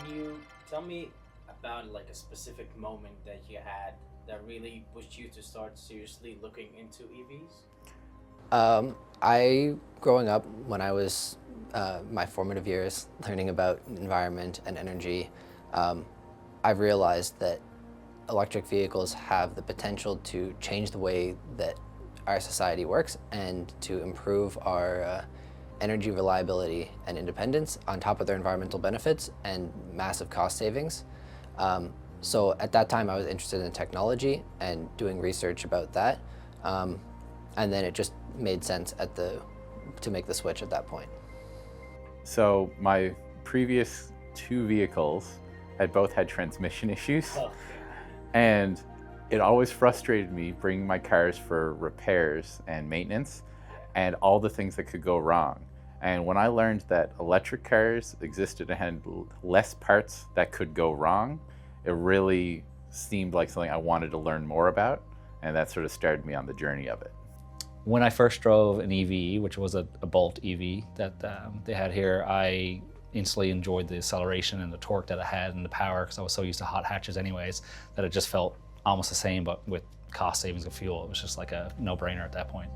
you tell me about like a specific moment that you had that really pushed you to start seriously looking into EVs? I, growing up, when I was my formative years, learning about environment and energy, um, I've realized that electric vehicles have the potential to change the way that our society works and to improve our energy reliability and independence on top of their environmental benefits and massive cost savings. So at that time, I was interested in technology and doing research about that. Um, and then it just made sense to make the switch at that point. So my previous two vehicles had both had transmission issues, Okay. and it always frustrated me bringing my cars for repairs and maintenance and all the things that could go wrong. And when I learned that electric cars existed and had less parts that could go wrong, it really seemed like something I wanted to learn more about, and that sort of started me on the journey of it. When I first drove an EV, which was a Bolt EV that they had here, I instantly enjoyed the acceleration and the torque that it had and the power, because I was so used to hot hatches anyways, that it just felt almost the same, but with cost savings of fuel. It was just like a no-brainer at that point.